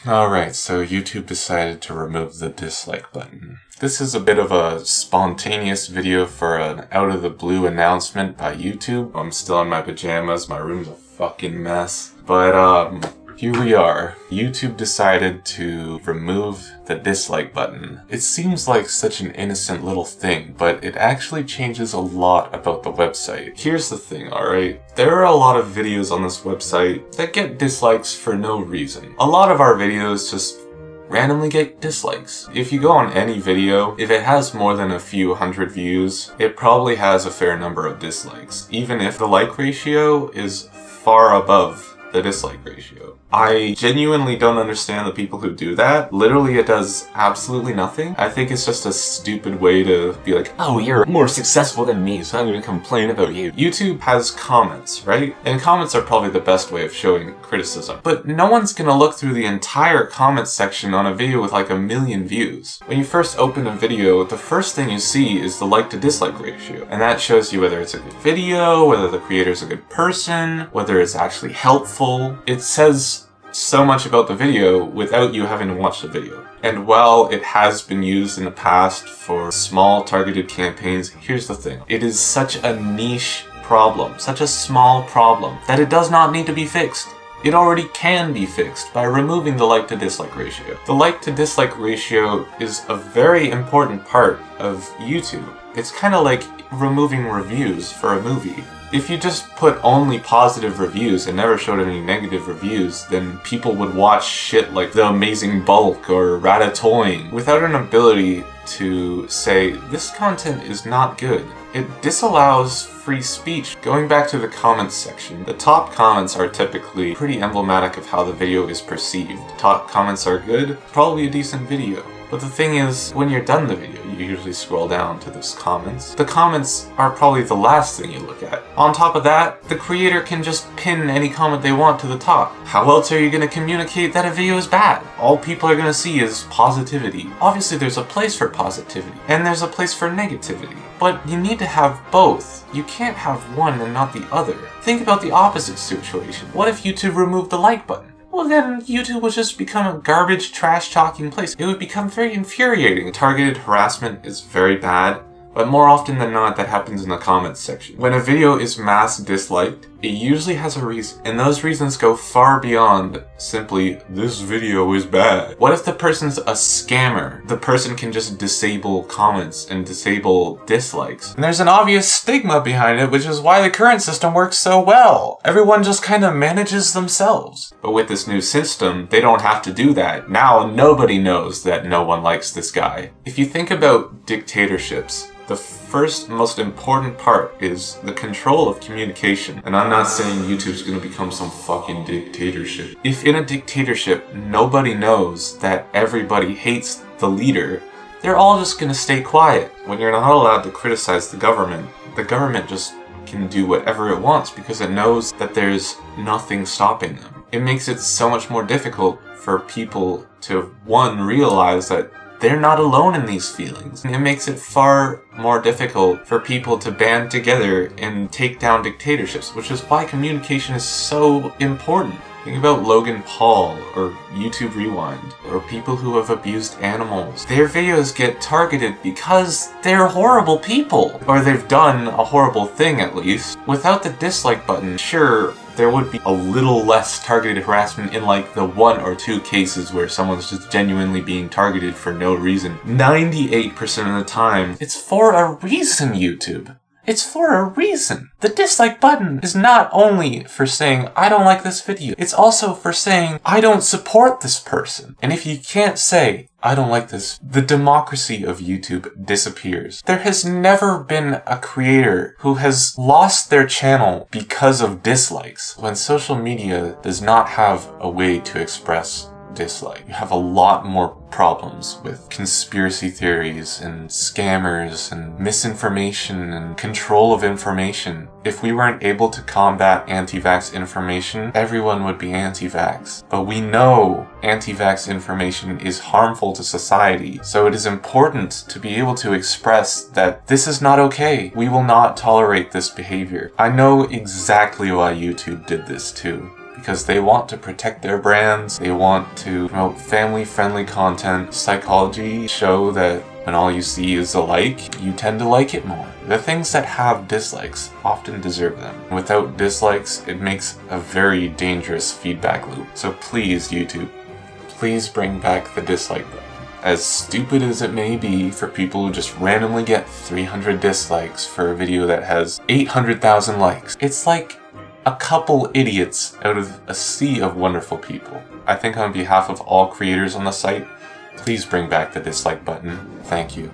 Alright, so YouTube decided to remove the dislike button. This is a bit of a spontaneous video for an out-of-the-blue announcement by YouTube. I'm still in my pajamas, my room's a fucking mess. But, here we are. YouTube decided to remove the dislike button. It seems like such an innocent little thing, but it actually changes a lot about the website. Here's the thing, alright? There are a lot of videos on this website that get dislikes for no reason. A lot of our videos just randomly get dislikes. If you go on any video, if it has more than a few hundred views, it probably has a fair number of dislikes, even if the like ratio is far above the dislike ratio. I genuinely don't understand the people who do that. Literally, it does absolutely nothing. I think it's just a stupid way to be like, oh, you're more successful than me, so I'm gonna complain about you. YouTube has comments, right? And comments are probably the best way of showing criticism. But no one's gonna look through the entire comment section on a video with like 1 million views. When you first open a video, the first thing you see is the like to dislike ratio. And that shows you whether it's a good video, whether the creator's a good person, whether it's actually helpful. It says so much about the video without you having to watch the video. And while it has been used in the past for small targeted campaigns, here's the thing. It is such a niche problem, such a small problem, that it does not need to be fixed. It already can be fixed by removing the like to dislike ratio. The like to dislike ratio is a very important part of YouTube. It's kind of like removing reviews for a movie. If you just put only positive reviews and never showed any negative reviews, then people would watch shit like The Amazing Bulk or Ratatouille without an ability to say, this content is not good. It disallows free speech. Going back to the comments section, the top comments are typically pretty emblematic of how the video is perceived. Top comments are good, probably a decent video. But the thing is, when you're done the video, you usually scroll down to those comments. The comments are probably the last thing you look at. On top of that, the creator can just pin any comment they want to the top. How else are you going to communicate that a video is bad? All people are going to see is positivity. Obviously there's a place for positivity, and there's a place for negativity. But you need to have both. You can't have one and not the other. Think about the opposite situation. What if YouTube removed the like button? Well, then YouTube would just become a garbage, trash-talking place. It would become very infuriating. Targeted harassment is very bad, but more often than not, that happens in the comments section. When a video is mass disliked, it usually has a reason, and those reasons go far beyond simply, this video is bad. What if the person's a scammer? The person can just disable comments and disable dislikes. And there's an obvious stigma behind it, which is why the current system works so well. Everyone just kind of manages themselves. But with this new system, they don't have to do that. Now nobody knows that no one likes this guy. If you think about dictatorships, the first most important part is the control of communication. And I'm not saying YouTube's gonna become some fucking dictatorship. If in a dictatorship, nobody knows that everybody hates the leader, they're all just gonna stay quiet. When you're not allowed to criticize the government just can do whatever it wants because it knows that there's nothing stopping them. It makes it so much more difficult for people to, one, realize that they're not alone in these feelings. It makes it far more difficult for people to band together and take down dictatorships, which is why communication is so important. Think about Logan Paul or YouTube Rewind or people who have abused animals. Their videos get targeted because they're horrible people, or they've done a horrible thing at least. Without the dislike button, sure, there would be a little less targeted harassment in like the 1 or 2 cases where someone's just genuinely being targeted for no reason. 98% of the time, it's for a reason, YouTube. It's for a reason. The dislike button is not only for saying, I don't like this video. It's also for saying, I don't support this person. And if you can't say, I don't like this, the democracy of YouTube disappears. There has never been a creator who has lost their channel because of dislikes. When social media does not have a way to express dislike, you have a lot more problems with conspiracy theories and scammers and misinformation and control of information. If we weren't able to combat anti-vax information, everyone would be anti-vax. But we know anti-vax information is harmful to society, so it is important to be able to express that this is not okay. We will not tolerate this behavior. I know exactly why YouTube did this too. because they want to protect their brands, they want to promote family-friendly content. Psychology show that when all you see is a like, you tend to like it more. The things that have dislikes often deserve them. Without dislikes, it makes a very dangerous feedback loop. So please, YouTube, please bring back the dislike button. As stupid as it may be for people who just randomly get 300 dislikes for a video that has 800,000 likes, it's like a couple idiots out of a sea of wonderful people. I think on behalf of all creators on the site, please bring back the dislike button. Thank you.